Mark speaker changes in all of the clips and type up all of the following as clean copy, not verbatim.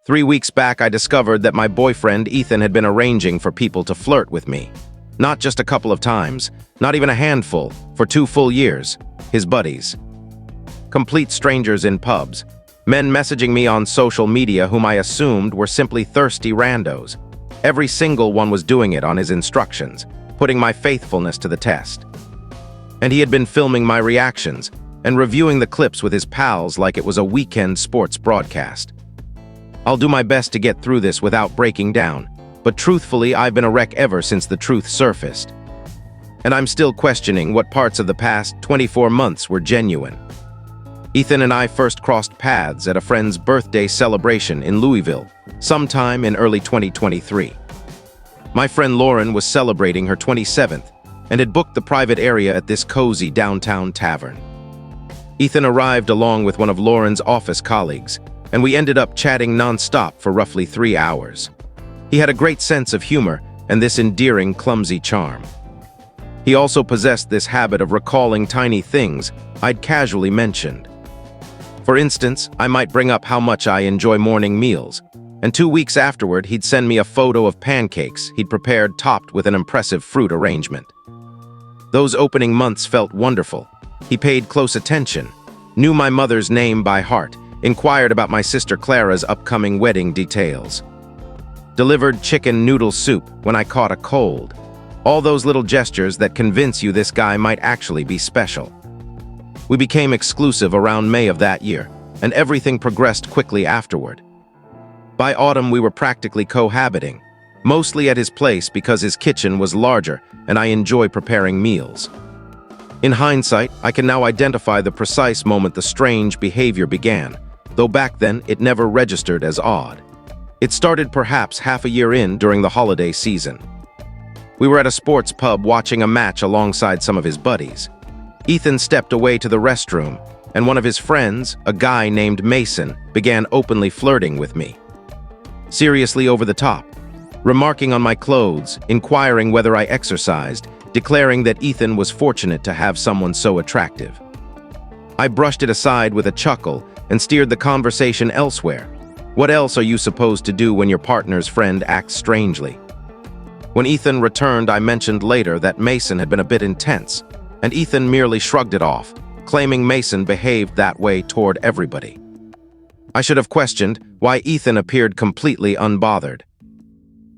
Speaker 1: 3 weeks back, I discovered that my boyfriend, Ethan, had been arranging for people to flirt with me. Not just a couple of times, not even a handful, for 2 full years. His buddies. Complete strangers in pubs. Men messaging me on social media whom I assumed were simply thirsty randos. Every single one was doing it on his instructions, putting my faithfulness to the test. And he had been filming my reactions and reviewing the clips with his pals like it was a weekend sports broadcast. I'll do my best to get through this without breaking down, but truthfully, I've been a wreck ever since the truth surfaced. And I'm still questioning what parts of the past 24 months were genuine. Ethan and I first crossed paths at a friend's birthday celebration in Louisville, sometime in early 2023. My friend Lauren was celebrating her 27th and had booked the private area at this cozy downtown tavern. Ethan arrived along with one of Lauren's office colleagues, and we ended up chatting non-stop for roughly 3 hours. He had a great sense of humor and this endearing, clumsy charm. He also possessed this habit of recalling tiny things I'd casually mentioned. For instance, I might bring up how much I enjoy morning meals, and 2 weeks afterward, he'd send me a photo of pancakes he'd prepared topped with an impressive fruit arrangement. Those opening months felt wonderful. He paid close attention, knew my mother's name by heart, inquired about my sister Clara's upcoming wedding details. Delivered chicken noodle soup when I caught a cold. All those little gestures that convince you this guy might actually be special. We became exclusive around May of that year, and everything progressed quickly afterward. By autumn, we were practically cohabiting, mostly at his place because his kitchen was larger and I enjoy preparing meals. In hindsight, I can now identify the precise moment the strange behavior began, though back then it never registered as odd. It started perhaps half a year in during the holiday season. We were at a sports pub watching a match alongside some of his buddies. Ethan stepped away to the restroom, and one of his friends, a guy named Mason, began openly flirting with me. Seriously over the top, remarking on my clothes, inquiring whether I exercised, declaring that Ethan was fortunate to have someone so attractive. I brushed it aside with a chuckle and steered the conversation elsewhere. What else are you supposed to do when your partner's friend acts strangely? When Ethan returned, I mentioned later that Mason had been a bit intense, and Ethan merely shrugged it off, claiming Mason behaved that way toward everybody. I should have questioned why Ethan appeared completely unbothered.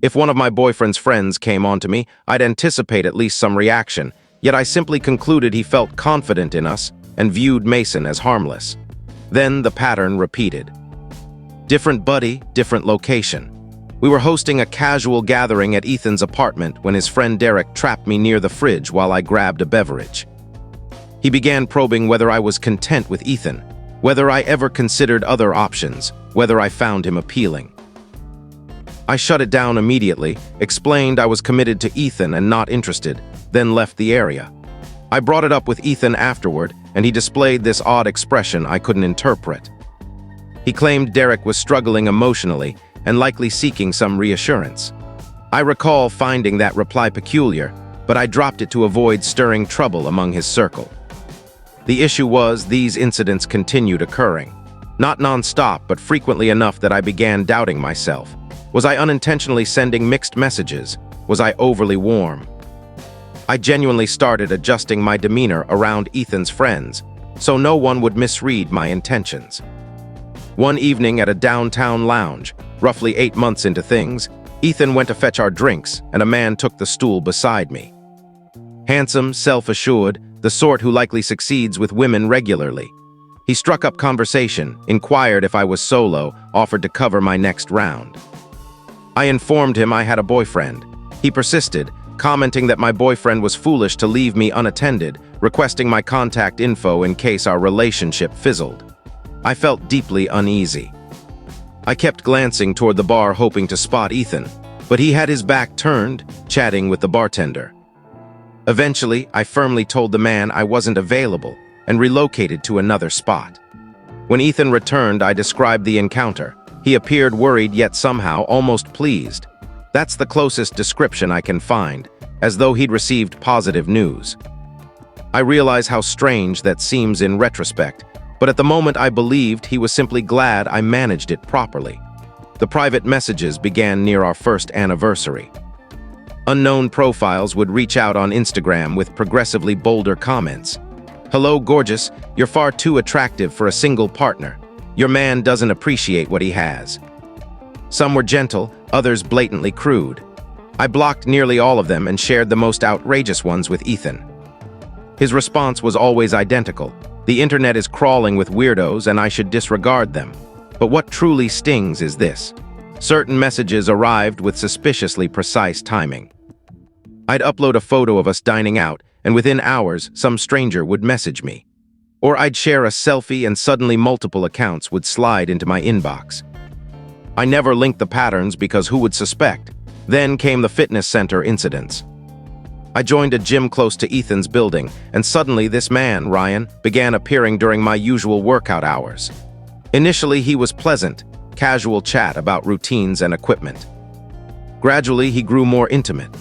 Speaker 1: If one of my boyfriend's friends came on to me, I'd anticipate at least some reaction, yet I simply concluded he felt confident in us and viewed Mason as harmless. Then the pattern repeated. Different buddy, different location. We were hosting a casual gathering at Ethan's apartment when his friend Derek trapped me near the fridge while I grabbed a beverage. He began probing whether I was content with Ethan, whether I ever considered other options, whether I found him appealing. I shut it down immediately, explained I was committed to Ethan and not interested, then left the area. I brought it up with Ethan afterward, and he displayed this odd expression I couldn't interpret. He claimed Derek was struggling emotionally and likely seeking some reassurance. I recall finding that reply peculiar, but I dropped it to avoid stirring trouble among his circle. The issue was these incidents continued occurring. Not non-stop, but frequently enough that I began doubting myself. Was I unintentionally sending mixed messages? Was I overly warm? I genuinely started adjusting my demeanor around Ethan's friends, so no one would misread my intentions. One evening at a downtown lounge, roughly 8 months into things, Ethan went to fetch our drinks, and a man took the stool beside me. Handsome, self-assured, the sort who likely succeeds with women regularly. He struck up conversation, inquired if I was solo, offered to cover my next round. I informed him I had a boyfriend. He persisted, commenting that my boyfriend was foolish to leave me unattended, requesting my contact info in case our relationship fizzled. I felt deeply uneasy. I kept glancing toward the bar hoping to spot Ethan, but he had his back turned, chatting with the bartender. Eventually, I firmly told the man I wasn't available and relocated to another spot. When Ethan returned, I described the encounter. He appeared worried yet somehow almost pleased. That's the closest description I can find, as though he'd received positive news. I realize how strange that seems in retrospect, but at the moment I believed he was simply glad I managed it properly. The private messages began near our first anniversary. Unknown profiles would reach out on Instagram with progressively bolder comments. "Hello, gorgeous. You're far too attractive for a single partner. Your man doesn't appreciate what he has." Some were gentle, others blatantly crude. I blocked nearly all of them and shared the most outrageous ones with Ethan. His response was always identical. "The internet is crawling with weirdos and I should disregard them." But what truly stings is this. Certain messages arrived with suspiciously precise timing. I'd upload a photo of us dining out, and within hours, some stranger would message me. Or I'd share a selfie and suddenly multiple accounts would slide into my inbox. I never linked the patterns because who would suspect? Then came the fitness center incidents. I joined a gym close to Ethan's building, and suddenly this man, Ryan, began appearing during my usual workout hours. Initially, he was pleasant, casual chat about routines and equipment. Gradually, he grew more intimate,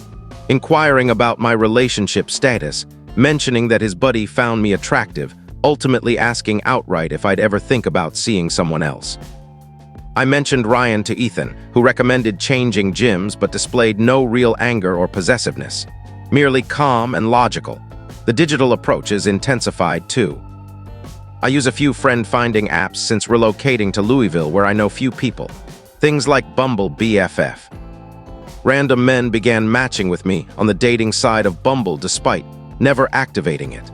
Speaker 1: inquiring about my relationship status, mentioning that his buddy found me attractive, ultimately asking outright if I'd ever think about seeing someone else. I mentioned Ryan to Ethan, who recommended changing gyms but displayed no real anger or possessiveness, merely calm and logical. The digital approach is intensified too. I use a few friend-finding apps since relocating to Louisville where I know few people. Things like Bumble BFF. Random men began matching with me on the dating side of Bumble despite never activating it.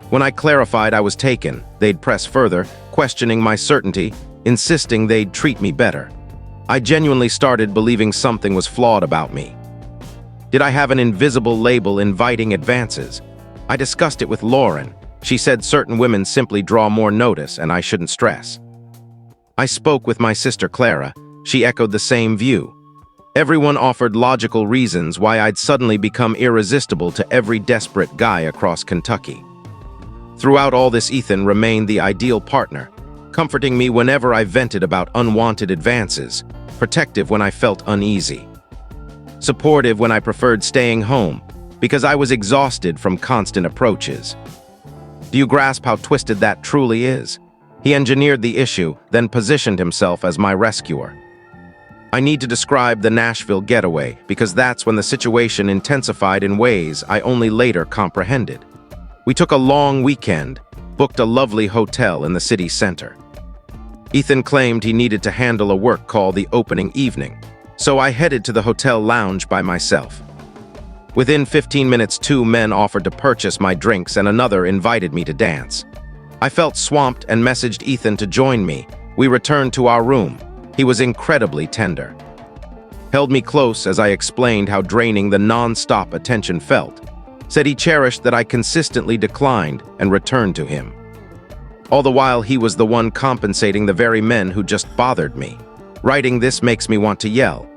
Speaker 1: When I clarified I was taken, they'd press further, questioning my certainty, insisting they'd treat me better. I genuinely started believing something was flawed about me. Did I have an invisible label inviting advances? I discussed it with Lauren. She said certain women simply draw more notice and I shouldn't stress. I spoke with my sister Clara. She echoed the same view. Everyone offered logical reasons why I'd suddenly become irresistible to every desperate guy across Kentucky. Throughout all this, Ethan remained the ideal partner, comforting me whenever I vented about unwanted advances, protective when I felt uneasy, supportive when I preferred staying home, because I was exhausted from constant approaches. Do you grasp how twisted that truly is? He engineered the issue, then positioned himself as my rescuer. I need to describe the Nashville getaway, because that's when the situation intensified in ways I only later comprehended. We took a long weekend, booked a lovely hotel in the city center. Ethan claimed he needed to handle a work call the opening evening, so I headed to the hotel lounge by myself. Within 15 minutes, 2 men offered to purchase my drinks and another invited me to dance. I felt swamped and messaged Ethan to join me. We returned to our room. He was incredibly tender. Held me close as I explained how draining the non-stop attention felt. Said he cherished that I consistently declined and returned to him. All the while, he was the one compensating the very men who just bothered me. Writing this makes me want to yell.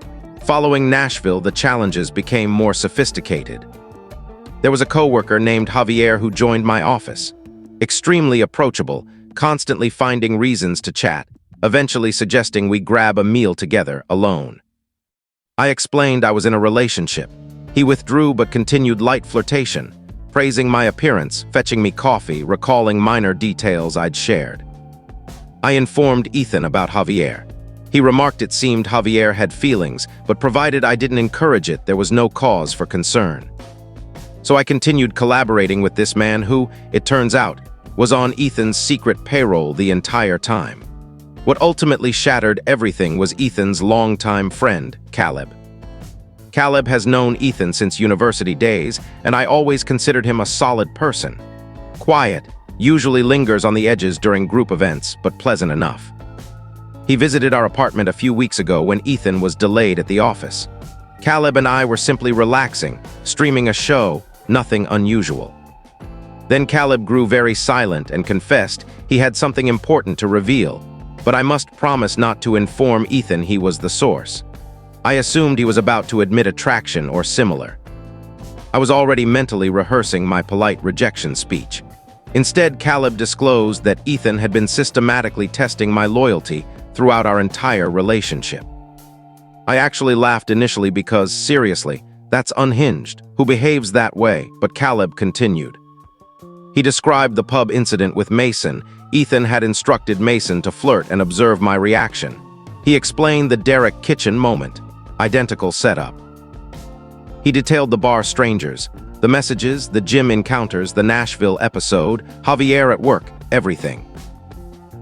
Speaker 1: Following Nashville, the challenges became more sophisticated. There was a coworker named Javier who joined my office. Extremely approachable, constantly finding reasons to chat, eventually suggesting we grab a meal together, alone. I explained I was in a relationship. He withdrew but continued light flirtation, praising my appearance, fetching me coffee, recalling minor details I'd shared. I informed Ethan about Javier. He remarked it seemed Javier had feelings, but provided I didn't encourage it, there was no cause for concern. So I continued collaborating with this man who, it turns out, was on Ethan's secret payroll the entire time. What ultimately shattered everything was Ethan's longtime friend, Caleb. Caleb has known Ethan since university days, and I always considered him a solid person. Quiet, usually lingers on the edges during group events, but pleasant enough. He visited our apartment a few weeks ago when Ethan was delayed at the office. Caleb and I were simply relaxing, streaming a show, nothing unusual. Then Caleb grew very silent and confessed he had something important to reveal, but I must promise not to inform Ethan he was the source. I assumed he was about to admit attraction or similar. I was already mentally rehearsing my polite rejection speech. Instead, Caleb disclosed that Ethan had been systematically testing my loyalty throughout our entire relationship. I actually laughed initially because, seriously, that's unhinged. Who behaves that way? But Caleb continued. He described the pub incident with Mason. Ethan had instructed Mason to flirt and observe my reaction. He explained the Derek kitchen moment, identical setup. He detailed the bar strangers, the messages, the gym encounters, the Nashville episode, Javier at work, everything.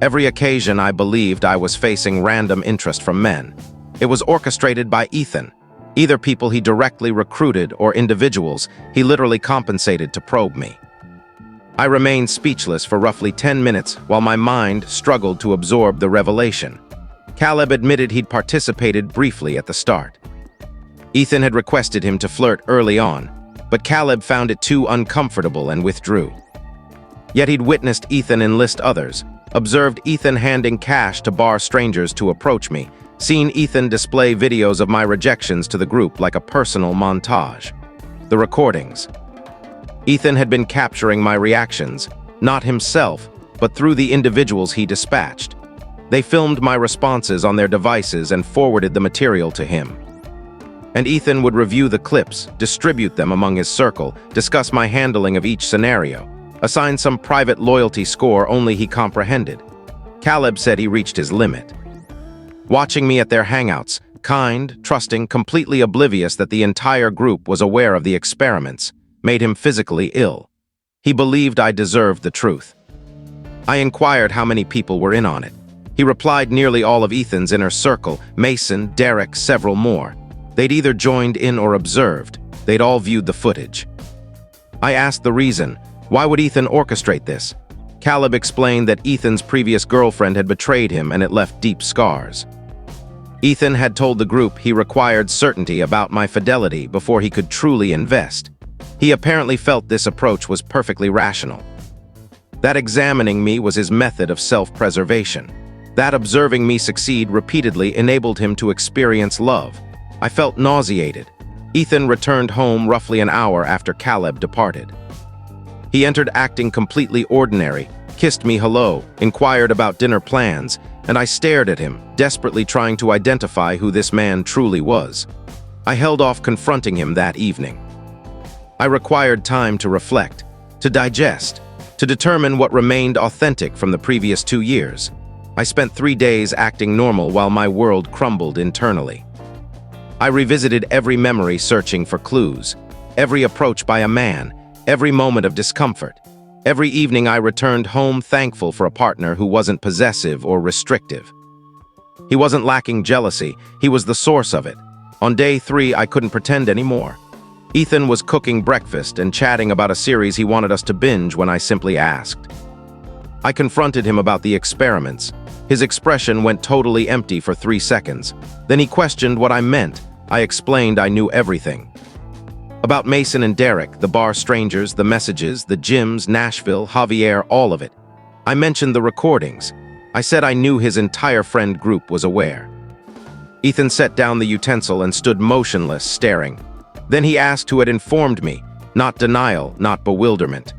Speaker 1: Every occasion I believed I was facing random interest from men. It was orchestrated by Ethan, either people he directly recruited or individuals he literally compensated to probe me. I remained speechless for roughly 10 minutes while my mind struggled to absorb the revelation. Caleb admitted he'd participated briefly at the start. Ethan had requested him to flirt early on, but Caleb found it too uncomfortable and withdrew. Yet he'd witnessed Ethan enlist others, observed Ethan handing cash to bar strangers to approach me, seen Ethan display videos of my rejections to the group like a personal montage. The recordings. Ethan had been capturing my reactions, not himself, but through the individuals he dispatched. They filmed my responses on their devices and forwarded the material to him. And Ethan would review the clips, distribute them among his circle, discuss my handling of each scenario, assign some private loyalty score only he comprehended. Caleb said he reached his limit. Watching me at their hangouts, kind, trusting, completely oblivious that the entire group was aware of the experiments, made him physically ill. He believed I deserved the truth. I inquired how many people were in on it. He replied nearly all of Ethan's inner circle, Mason, Derek, several more. They'd either joined in or observed. They'd all viewed the footage. I asked the reason. Why would Ethan orchestrate this? Caleb explained that Ethan's previous girlfriend had betrayed him and it left deep scars. Ethan had told the group he required certainty about my fidelity before he could truly invest. He apparently felt this approach was perfectly rational. That examining me was his method of self-preservation. That observing me succeed repeatedly enabled him to experience love. I felt nauseated. Ethan returned home roughly an hour after Caleb departed. He entered acting completely ordinary, kissed me hello, inquired about dinner plans, and I stared at him, desperately trying to identify who this man truly was. I held off confronting him that evening. I required time to reflect, to digest, to determine what remained authentic from the previous 2 years. I spent 3 days acting normal while my world crumbled internally. I revisited every memory searching for clues, every approach by a man, every moment of discomfort. Every evening I returned home thankful for a partner who wasn't possessive or restrictive. He wasn't lacking jealousy, he was the source of it. On day 3, I couldn't pretend anymore. Ethan was cooking breakfast and chatting about a series he wanted us to binge when I simply asked. I confronted him about the experiments. His expression went totally empty for 3 seconds. Then he questioned what I meant. I explained I knew everything. About Mason and Derek, the bar strangers, the messages, the gyms, Nashville, Javier, all of it. I mentioned the recordings. I said I knew his entire friend group was aware. Ethan set down the utensil and stood motionless, staring. Then he asked who had informed me, not denial, not bewilderment.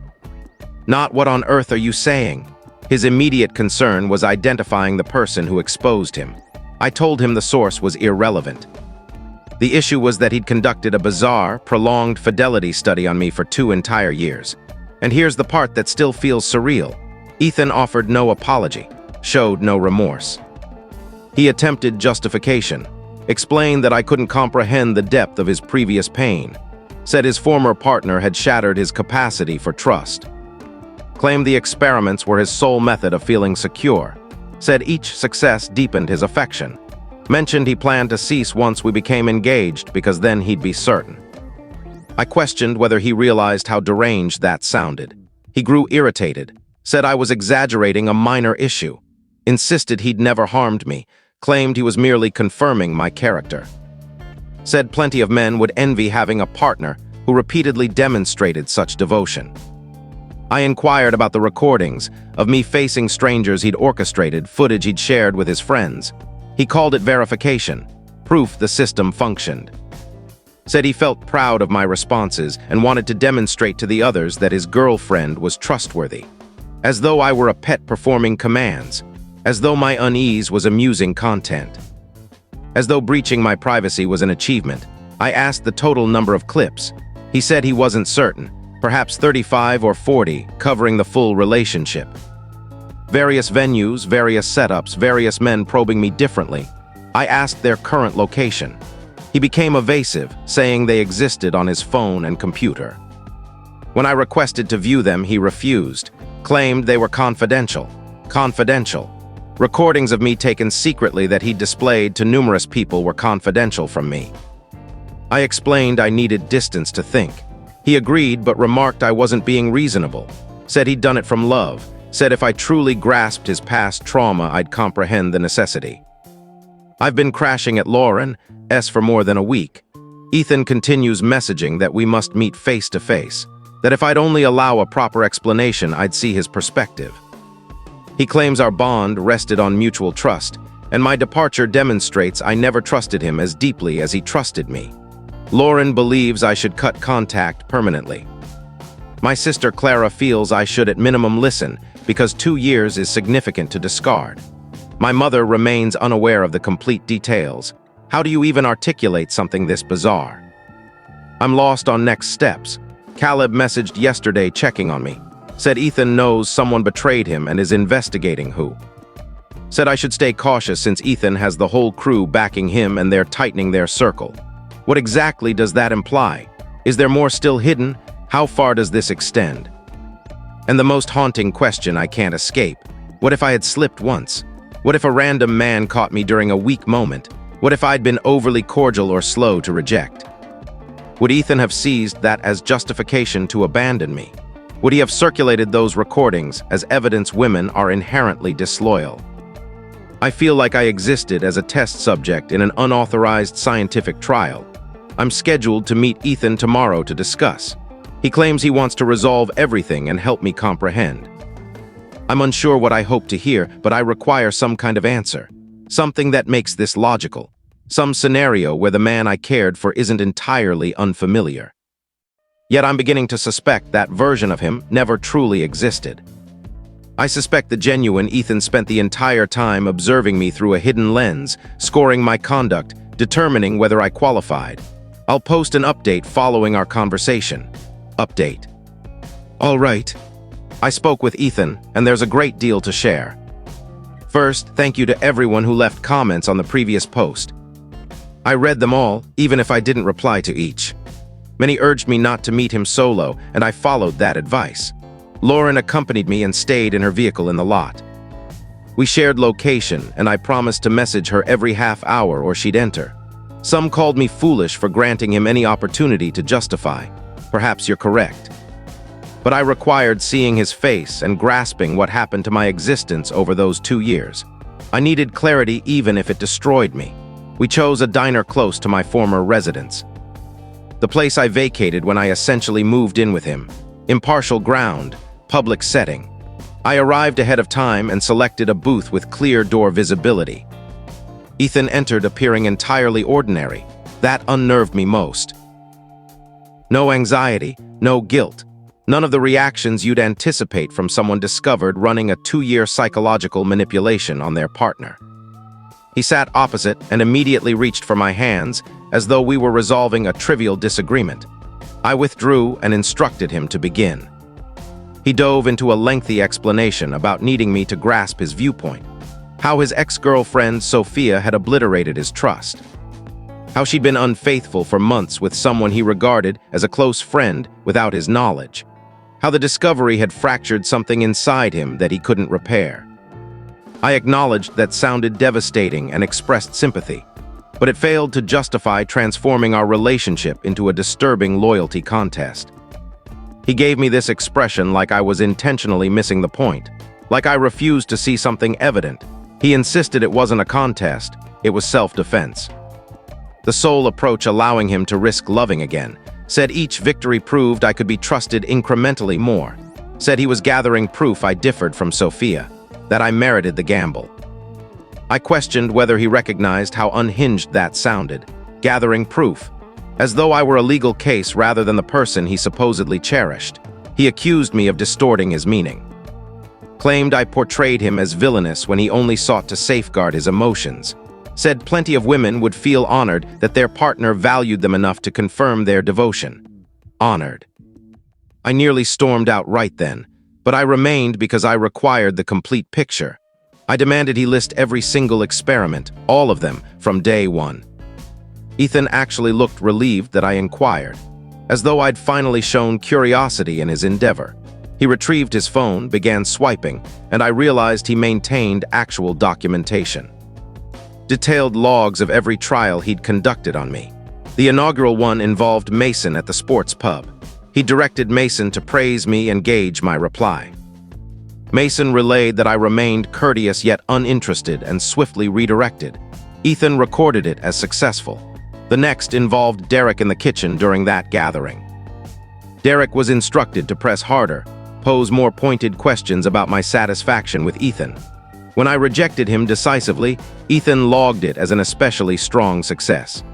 Speaker 1: Not what on earth are you saying? His immediate concern was identifying the person who exposed him. I told him the source was irrelevant. The issue was that he'd conducted a bizarre, prolonged fidelity study on me for 2 entire years. And here's the part that still feels surreal. Ethan offered no apology, showed no remorse. He attempted justification, explained that I couldn't comprehend the depth of his previous pain, said his former partner had shattered his capacity for trust, claimed the experiments were his sole method of feeling secure, said each success deepened his affection, mentioned he planned to cease once we became engaged because then he'd be certain. I questioned whether he realized how deranged that sounded. He grew irritated, said I was exaggerating a minor issue, insisted he'd never harmed me, claimed he was merely confirming my character. Said plenty of men would envy having a partner who repeatedly demonstrated such devotion. I inquired about the recordings of me facing strangers he'd orchestrated, footage he'd shared with his friends. He called it verification, proof the system functioned. Said he felt proud of my responses and wanted to demonstrate to the others that his girlfriend was trustworthy. As though I were a pet performing commands. As though my unease was amusing content. As though breaching my privacy was an achievement. I asked the total number of clips. He said he wasn't certain, perhaps 35 or 40, covering the full relationship. Various venues, various setups, various men probing me differently. I asked their current location. He became evasive, saying they existed on his phone and computer. When I requested to view them, he refused, claimed they were confidential. Confidential. Recordings of me taken secretly that he displayed to numerous people were confidential from me. I explained I needed distance to think. He agreed but remarked I wasn't being reasonable. Said he'd done it from love. Said if I truly grasped his past trauma, I'd comprehend the necessity. I've been crashing at Lauren's for more than a week. Ethan continues messaging that we must meet face to face, that if I'd only allow a proper explanation, I'd see his perspective. He claims our bond rested on mutual trust, and my departure demonstrates I never trusted him as deeply as he trusted me. Lauren believes I should cut contact permanently. My sister Clara feels I should at minimum listen, because 2 years is significant to discard. My mother remains unaware of the complete details. How do you even articulate something this bizarre? I'm lost on next steps. Caleb messaged yesterday checking on me. Said Ethan knows someone betrayed him and is investigating who. Said I should stay cautious since Ethan has the whole crew backing him and they're tightening their circle. What exactly does that imply? Is there more still hidden? How far does this extend? And the most haunting question I can't escape. What if I had slipped once? What if a random man caught me during a weak moment? What if I'd been overly cordial or slow to reject? Would Ethan have seized that as justification to abandon me? Would he have circulated those recordings as evidence women are inherently disloyal? I feel like I existed as a test subject in an unauthorized scientific trial. I'm scheduled to meet Ethan tomorrow to discuss. He claims he wants to resolve everything and help me comprehend. I'm unsure what I hope to hear, but I require some kind of answer. Something that makes this logical. Some scenario where the man I cared for isn't entirely unfamiliar. Yet I'm beginning to suspect that version of him never truly existed. I suspect the genuine Ethan spent the entire time observing me through a hidden lens, scoring my conduct, determining whether I qualified. I'll post an update following our conversation. Update. All right. I spoke with Ethan, and there's a great deal to share. First, thank you to everyone who left comments on the previous post. I read them all, even if I didn't reply to each. Many urged me not to meet him solo, and I followed that advice. Lauren accompanied me and stayed in her vehicle in the lot. We shared location, and I promised to message her every half hour or she'd enter. Some called me foolish for granting him any opportunity to justify. Perhaps you're correct. But I required seeing his face and grasping what happened to my existence over those 2 years. I needed clarity even if it destroyed me. We chose a diner close to my former residence. The place I vacated when I essentially moved in with him. Impartial ground, public setting. I arrived ahead of time and selected a booth with clear door visibility. Ethan entered appearing entirely ordinary. That unnerved me most. No anxiety, no guilt. None of the reactions you'd anticipate from someone discovered running a 2-year psychological manipulation on their partner. He sat opposite and immediately reached for my hands, as though we were resolving a trivial disagreement. I withdrew and instructed him to begin. He dove into a lengthy explanation about needing me to grasp his viewpoint, how his ex-girlfriend Sophia had obliterated his trust, how she'd been unfaithful for months with someone he regarded as a close friend without his knowledge, how the discovery had fractured something inside him that he couldn't repair. I acknowledged that sounded devastating and expressed sympathy, but it failed to justify transforming our relationship into a disturbing loyalty contest. He gave me this expression like I was intentionally missing the point, like I refused to see something evident. He insisted it wasn't a contest, it was self-defense. The sole approach allowing him to risk loving again, said each victory proved I could be trusted incrementally more, said he was gathering proof I differed from Sophia, that I merited the gamble. I questioned whether he recognized how unhinged that sounded, gathering proof, as though I were a legal case rather than the person he supposedly cherished. He accused me of distorting his meaning. Claimed I portrayed him as villainous when he only sought to safeguard his emotions. Said plenty of women would feel honored that their partner valued them enough to confirm their devotion. Honored. I nearly stormed out right then, but I remained because I required the complete picture. I demanded he list every single experiment, all of them, from day one. Ethan actually looked relieved that I inquired, as though I'd finally shown curiosity in his endeavor. He retrieved his phone, began swiping, and I realized he maintained actual documentation. Detailed logs of every trial he'd conducted on me. The inaugural one involved Mason at the sports pub. He directed Mason to praise me and gauge my reply. Mason relayed that I remained courteous yet uninterested and swiftly redirected. Ethan recorded it as successful. The next involved Derek in the kitchen during that gathering. Derek was instructed to press harder, pose more pointed questions about my satisfaction with Ethan. When I rejected him decisively, Ethan logged it as an especially strong success.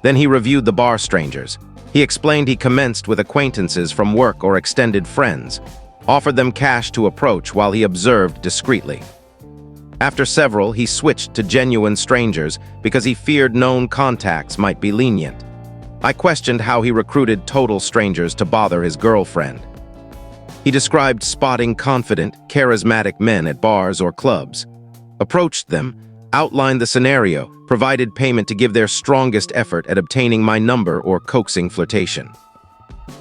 Speaker 1: Then he reviewed the bar strangers. He explained he commenced with acquaintances from work or extended friends, offered them cash to approach while he observed discreetly. After several, he switched to genuine strangers because he feared known contacts might be lenient. I questioned how he recruited total strangers to bother his girlfriend. He described spotting confident, charismatic men at bars or clubs, approached them, outlined the scenario, provided payment to give their strongest effort at obtaining my number or coaxing flirtation.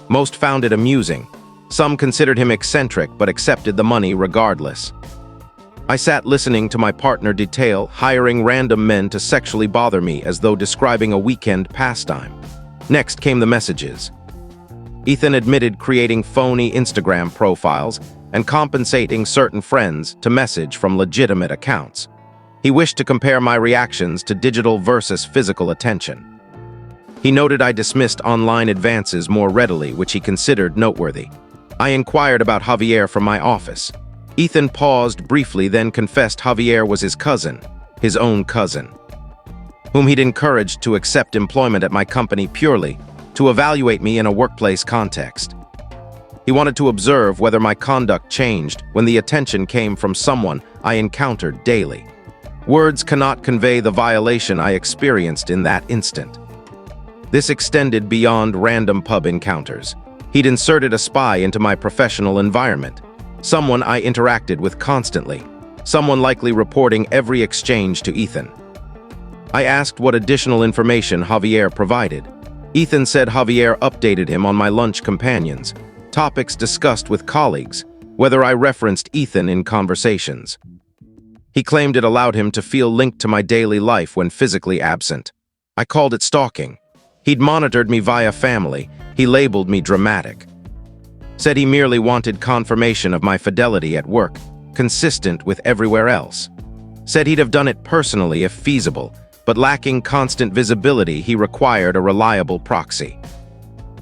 Speaker 1: Most found it amusing. Some considered him eccentric but accepted the money regardless. I sat listening to my partner detail hiring random men to sexually bother me as though describing a weekend pastime. Next came the messages. Ethan admitted creating phony Instagram profiles and compensating certain friends to message from legitimate accounts. He wished to compare my reactions to digital versus physical attention. He noted I dismissed online advances more readily, which he considered noteworthy. I inquired about Javier from my office. Ethan paused briefly, then confessed Javier was his cousin, his own cousin, whom he'd encouraged to accept employment at my company purely to evaluate me in a workplace context. He wanted to observe whether my conduct changed when the attention came from someone I encountered daily. Words cannot convey the violation I experienced in that instant. This extended beyond random pub encounters. He'd inserted a spy into my professional environment, someone I interacted with constantly, someone likely reporting every exchange to Ethan. I asked what additional information Javier provided. Ethan said Javier updated him on my lunch companions, topics discussed with colleagues, whether I referenced Ethan in conversations. He claimed it allowed him to feel linked to my daily life when physically absent. I called it stalking. He'd monitored me via family. He labeled me dramatic. Said he merely wanted confirmation of my fidelity at work, consistent with everywhere else. Said he'd have done it personally if feasible, but lacking constant visibility, he required a reliable proxy.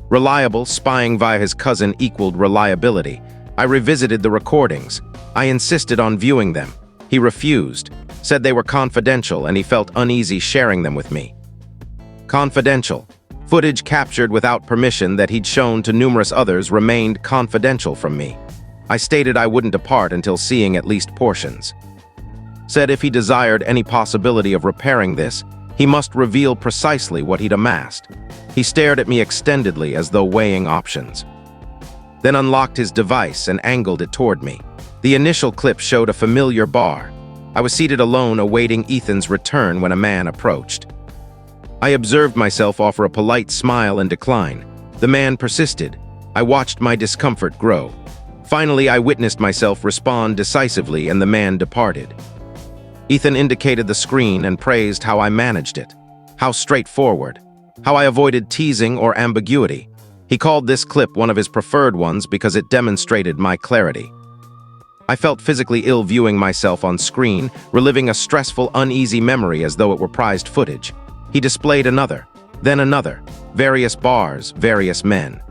Speaker 1: Reliable, spying via his cousin equaled reliability. I revisited the recordings. I insisted on viewing them. He refused, said they were confidential, and he felt uneasy sharing them with me. Confidential. Footage captured without permission that he'd shown to numerous others remained confidential from me. I stated I wouldn't depart until seeing at least portions. Said if he desired any possibility of repairing this, he must reveal precisely what he'd amassed. He stared at me extendedly as though weighing options. Then unlocked his device and angled it toward me. The initial clip showed a familiar bar. I was seated alone awaiting Ethan's return when a man approached. I observed myself offer a polite smile and decline. The man persisted. I watched my discomfort grow. Finally, I witnessed myself respond decisively and the man departed. Ethan indicated the screen and praised how I managed it, how straightforward, how I avoided teasing or ambiguity. He called this clip one of his preferred ones because it demonstrated my clarity. I felt physically ill viewing myself on screen, reliving a stressful, uneasy memory as though it were prized footage. He displayed another, then another, various bars, various men.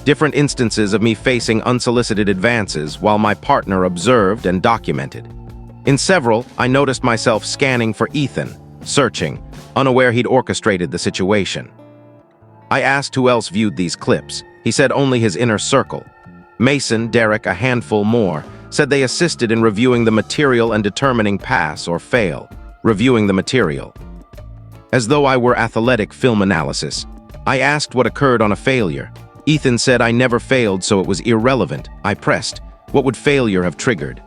Speaker 1: Different instances of me facing unsolicited advances while my partner observed and documented. In several, I noticed myself scanning for Ethan, searching, unaware he'd orchestrated the situation. I asked who else viewed these clips. He said only his inner circle. Mason, Derek, a handful more, said they assisted in reviewing the material and determining pass or fail, reviewing the material. As though I were athletic film analysis, I asked what occurred on a failure. Ethan said I never failed, so it was irrelevant. I pressed, what would failure have triggered?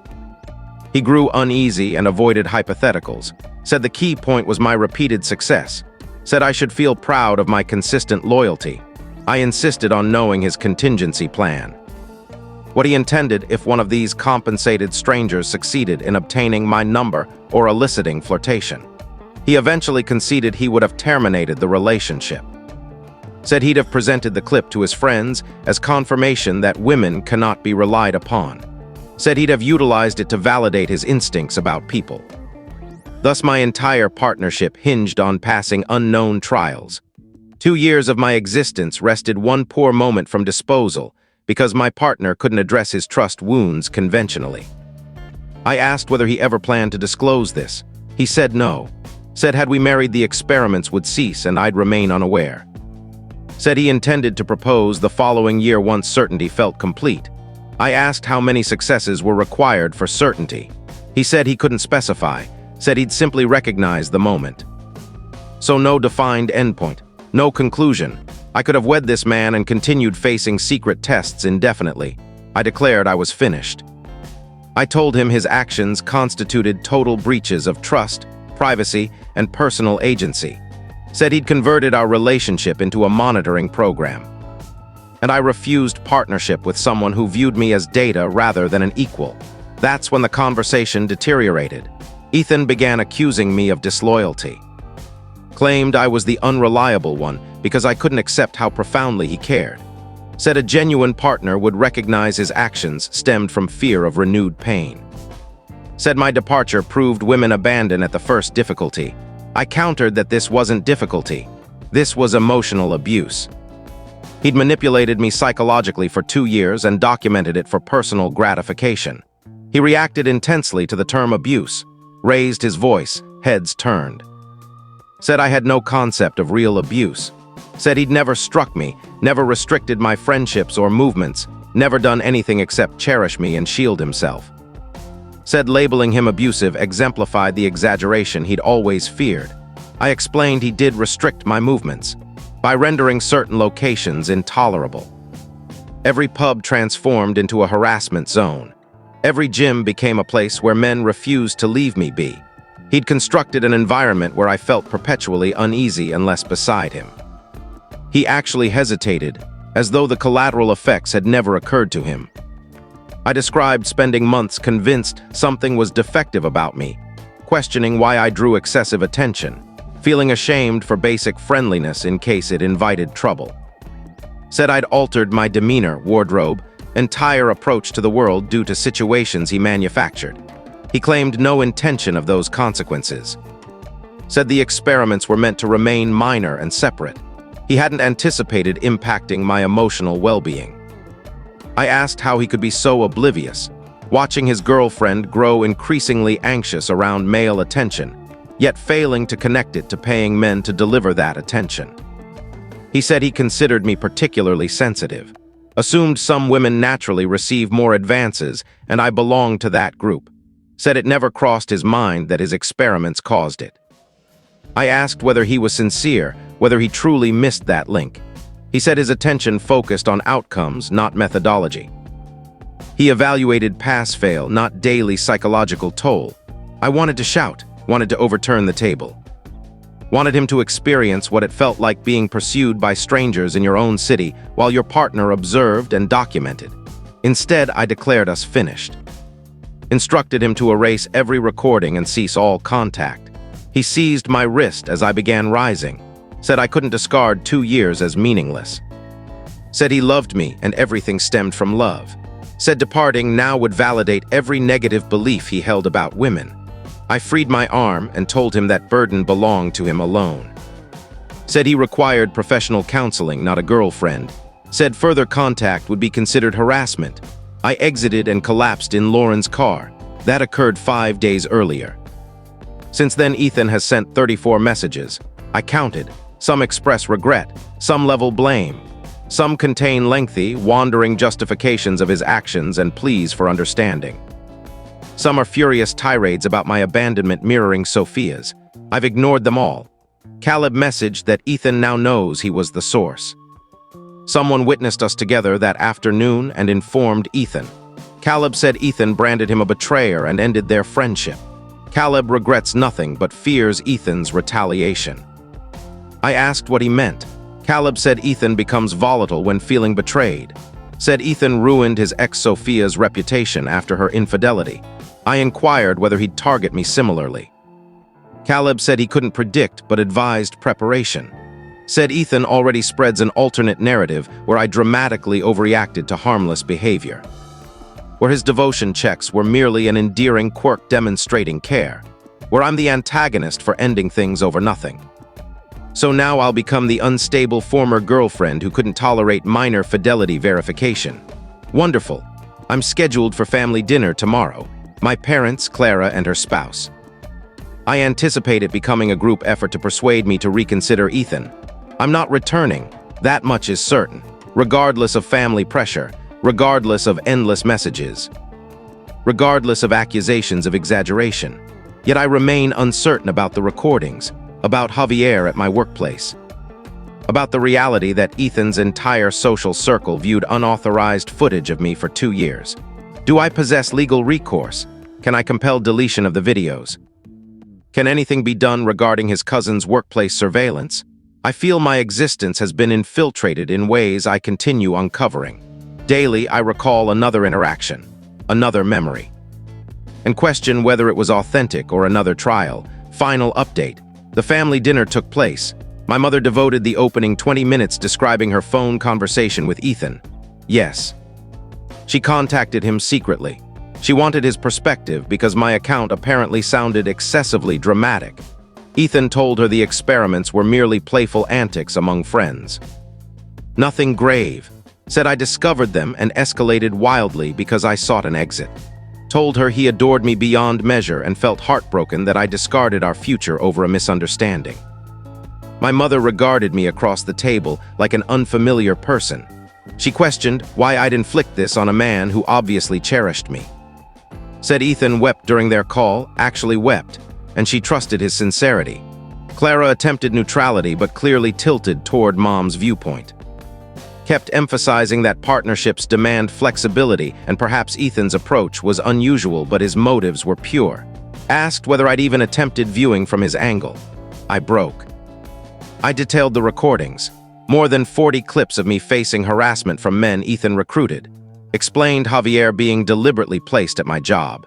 Speaker 1: He grew uneasy and avoided hypotheticals. Said the key point was my repeated success. Said I should feel proud of my consistent loyalty. I insisted on knowing his contingency plan. What he intended if one of these compensated strangers succeeded in obtaining my number or eliciting flirtation. He eventually conceded he would have terminated the relationship. Said he'd have presented the clip to his friends as confirmation that women cannot be relied upon. Said he'd have utilized it to validate his instincts about people. Thus, my entire partnership hinged on passing unknown trials. 2 years of my existence rested one poor moment from disposal because my partner couldn't address his trust wounds conventionally. I asked whether he ever planned to disclose this. He said no. Said had we married, the experiments would cease and I'd remain unaware. Said he intended to propose the following year once certainty felt complete. I asked how many successes were required for certainty. He said he couldn't specify. Said he'd simply recognize the moment. So no defined endpoint, no conclusion. I could have wed this man and continued facing secret tests indefinitely. I declared I was finished. I told him his actions constituted total breaches of trust, privacy, and personal agency. Said he'd converted our relationship into a monitoring program. And I refused partnership with someone who viewed me as data rather than an equal. That's when the conversation deteriorated. Ethan began accusing me of disloyalty. Claimed I was the unreliable one because I couldn't accept how profoundly he cared. Said a genuine partner would recognize his actions stemmed from fear of renewed pain. Said my departure proved women abandon at the first difficulty. I countered that this wasn't difficulty. This was emotional abuse. He'd manipulated me psychologically for 2 years and documented it for personal gratification. He reacted intensely to the term abuse, raised his voice, heads turned. Said I had no concept of real abuse. Said he'd never struck me, never restricted my friendships or movements, never done anything except cherish me and shield himself. Said labeling him abusive exemplified the exaggeration he'd always feared. I explained he did restrict my movements by rendering certain locations intolerable. Every pub transformed into a harassment zone. Every gym became a place where men refused to leave me be. He'd constructed an environment where I felt perpetually uneasy unless beside him. He actually hesitated, as though the collateral effects had never occurred to him. I described spending months convinced something was defective about me, questioning why I drew excessive attention, feeling ashamed for basic friendliness in case it invited trouble. Said I'd altered my demeanor, wardrobe, entire approach to the world due to situations he manufactured. He claimed no intention of those consequences. Said the experiments were meant to remain minor and separate. He hadn't anticipated impacting my emotional well-being. I asked how he could be so oblivious, watching his girlfriend grow increasingly anxious around male attention, yet failing to connect it to paying men to deliver that attention. He said he considered me particularly sensitive, assumed some women naturally receive more advances, and I belonged to that group. Said it never crossed his mind that his experiments caused it. I asked whether he was sincere, whether he truly missed that link. He said his attention focused on outcomes, not methodology. He evaluated pass-fail, not daily psychological toll. I wanted to shout, wanted to overturn the table. Wanted him to experience what it felt like being pursued by strangers in your own city while your partner observed and documented. Instead, I declared us finished. Instructed him to erase every recording and cease all contact. He seized my wrist as I began rising. Said I couldn't discard 2 years as meaningless. Said he loved me and everything stemmed from love. Said departing now would validate every negative belief he held about women. I freed my arm and told him that burden belonged to him alone. Said he required professional counseling, not a girlfriend. Said further contact would be considered harassment. I exited and collapsed in Lauren's car. That occurred 5 days earlier. Since then, Ethan has sent 34 messages. I counted. Some express regret, some level blame. Some contain lengthy, wandering justifications of his actions and pleas for understanding. Some are furious tirades about my abandonment mirroring Sophia's. I've ignored them all. Caleb messaged that Ethan now knows he was the source. Someone witnessed us together that afternoon and informed Ethan. Caleb said Ethan branded him a betrayer and ended their friendship. Caleb regrets nothing but fears Ethan's retaliation. I asked what he meant. Caleb said Ethan becomes volatile when feeling betrayed. Said Ethan ruined his ex Sophia's reputation after her infidelity. I inquired whether he'd target me similarly. Caleb said he couldn't predict but advised preparation. Said Ethan already spreads an alternate narrative where I dramatically overreacted to harmless behavior. Where his devotion checks were merely an endearing quirk demonstrating care. Where I'm the antagonist for ending things over nothing. So now I'll become the unstable former girlfriend who couldn't tolerate minor fidelity verification. Wonderful. I'm scheduled for family dinner tomorrow. My parents, Clara, and her spouse. I anticipate it becoming a group effort to persuade me to reconsider Ethan. I'm not returning, that much is certain, regardless of family pressure, regardless of endless messages, regardless of accusations of exaggeration. Yet I remain uncertain about the recordings, about Javier at my workplace, about the reality that Ethan's entire social circle viewed unauthorized footage of me for 2 years. Do I possess legal recourse? Can I compel deletion of the videos? Can anything be done regarding his cousin's workplace surveillance? I feel my existence has been infiltrated in ways I continue uncovering. Daily, I recall another interaction, another memory, and question whether it was authentic or another trial. Final update. The family dinner took place. My mother devoted the opening 20 minutes describing her phone conversation with Ethan. Yes. She contacted him secretly. She wanted his perspective because my account apparently sounded excessively dramatic. Ethan told her the experiments were merely playful antics among friends. Nothing grave. Said I discovered them and escalated wildly because I sought an exit. Told her he adored me beyond measure and felt heartbroken that I discarded our future over a misunderstanding. My mother regarded me across the table like an unfamiliar person. She questioned why I'd inflict this on a man who obviously cherished me. Said Ethan wept during their call, actually wept, and she trusted his sincerity. Clara attempted neutrality but clearly tilted toward Mom's viewpoint. Kept emphasizing that partnerships demand flexibility and perhaps Ethan's approach was unusual but his motives were pure. Asked whether I'd even attempted viewing from his angle. I broke. I detailed the recordings. More than 40 clips of me facing harassment from men Ethan recruited. Explained Javier being deliberately placed at my job.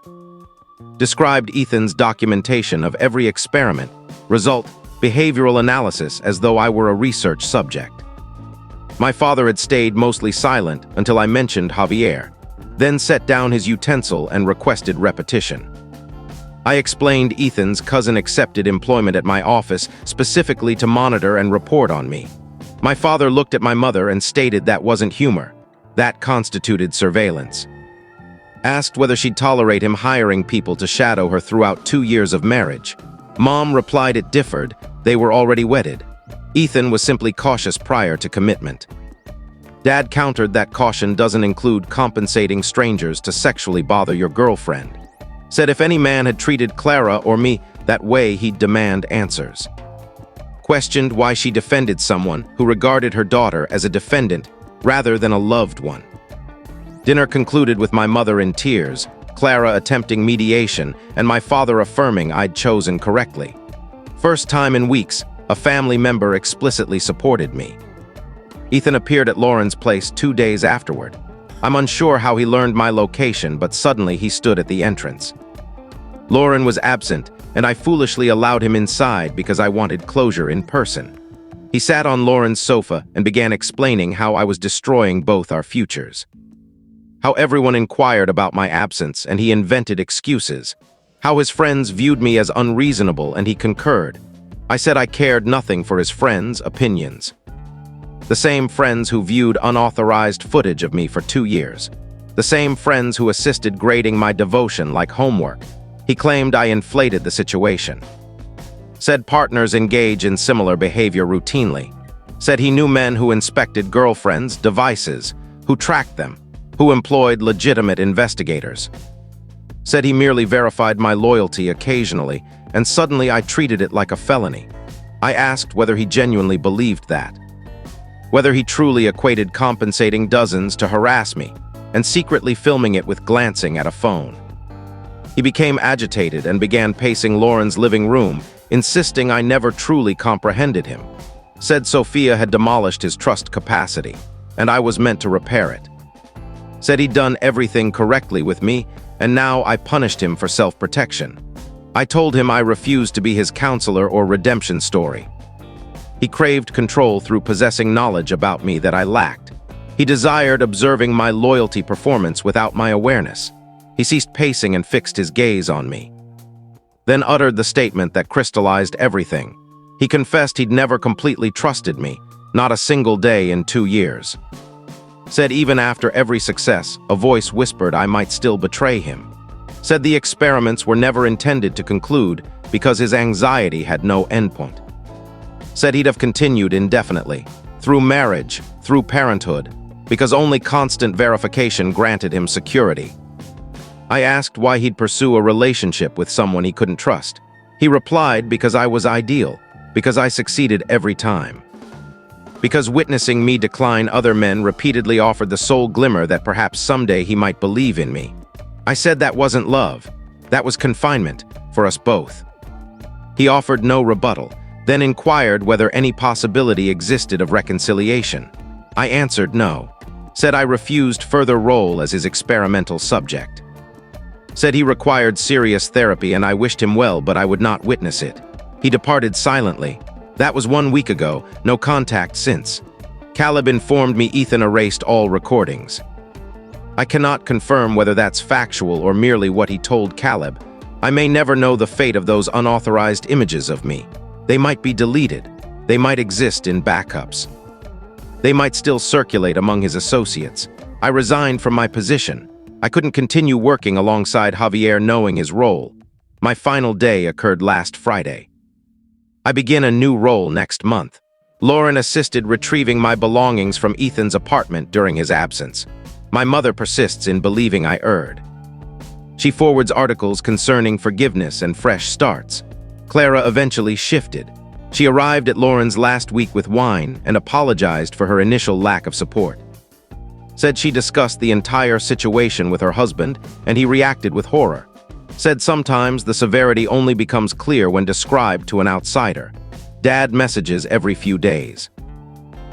Speaker 1: Described Ethan's documentation of every experiment, result, behavioral analysis as though I were a research subject. My father had stayed mostly silent until I mentioned Javier, then set down his utensil and requested repetition. I explained Ethan's cousin accepted employment at my office specifically to monitor and report on me. My father looked at my mother and stated that wasn't humor. That constituted surveillance. Asked whether she'd tolerate him hiring people to shadow her throughout 2 years of marriage. Mom replied it differed, they were already wedded. Ethan was simply cautious prior to commitment. Dad countered that caution doesn't include compensating strangers to sexually bother your girlfriend. Said if any man had treated Clara or me that way, he'd demand answers. Questioned why she defended someone who regarded her daughter as a defendant rather than a loved one. Dinner concluded with my mother in tears, Clara attempting mediation, and my father affirming I'd chosen correctly. First time in weeks, a family member explicitly supported me. Ethan appeared at Lauren's place 2 days afterward. I'm unsure how he learned my location, but suddenly he stood at the entrance. Lauren was absent, and I foolishly allowed him inside because I wanted closure in person. He sat on Lauren's sofa and began explaining how I was destroying both our futures. How everyone inquired about my absence and he invented excuses. How his friends viewed me as unreasonable and he concurred. I said I cared nothing for his friends' opinions. The same friends who viewed unauthorized footage of me for 2 years. The same friends who assisted grading my devotion like homework. He claimed I inflated the situation. Said partners engage in similar behavior routinely. Said he knew men who inspected girlfriends' devices, who tracked them, who employed legitimate investigators. Said he merely verified my loyalty occasionally, and suddenly I treated it like a felony. I asked whether he genuinely believed that. Whether he truly equated compensating dozens to harass me. and secretly filming it with glancing at a phone. He became agitated and began pacing Lauren's living room, insisting I never truly comprehended him. Said Sophia had demolished his trust capacity, and I was meant to repair it. Said he'd done everything correctly with me, and now I punished him for self-protection. I told him I refused to be his counselor or redemption story. He craved control through possessing knowledge about me that I lacked. He desired observing my loyalty performance without my awareness. He ceased pacing and fixed his gaze on me. Then uttered the statement that crystallized everything. He confessed he'd never completely trusted me, not a single day in 2 years. Said even after every success, a voice whispered I might still betray him. Said the experiments were never intended to conclude because his anxiety had no endpoint. Said he'd have continued indefinitely, through marriage, through parenthood, because only constant verification granted him security. I asked why he'd pursue a relationship with someone he couldn't trust. He replied because I was ideal, because I succeeded every time. Because witnessing me decline other men repeatedly offered the sole glimmer that perhaps someday he might believe in me. I said that wasn't love, that was confinement, for us both. He offered no rebuttal, then inquired whether any possibility existed of reconciliation. I answered no. Said I refused further role as his experimental subject. Said he required serious therapy and I wished him well, but I would not witness it. He departed silently. That was 1 week ago, no contact since. Caleb informed me Ethan erased all recordings. I cannot confirm whether that's factual or merely what he told Caleb. I may never know the fate of those unauthorized images of me. They might be deleted. They might exist in backups. They might still circulate among his associates. I resigned from my position. I couldn't continue working alongside Javier knowing his role. My final day occurred last Friday. I begin a new role next month. Lauren assisted retrieving my belongings from Ethan's apartment during his absence. My mother persists in believing I erred. She forwards articles concerning forgiveness and fresh starts. Clara eventually shifted. She arrived at Lauren's last week with wine and apologized for her initial lack of support. Said she discussed the entire situation with her husband and he reacted with horror. Said sometimes the severity only becomes clear when described to an outsider. Dad messages every few days.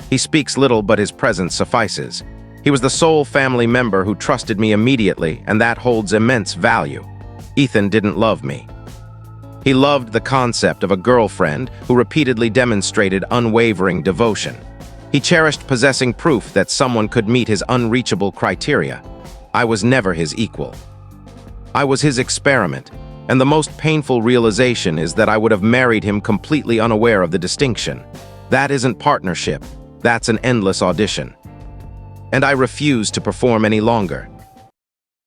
Speaker 1: He speaks little, but his presence suffices. He was the sole family member who trusted me immediately, and that holds immense value. Ethan didn't love me. He loved the concept of a girlfriend who repeatedly demonstrated unwavering devotion. He cherished possessing proof that someone could meet his unreachable criteria. I was never his equal. I was his experiment, and the most painful realization is that I would have married him completely unaware of the distinction. That isn't partnership, that's an endless audition. And I refuse to perform any longer.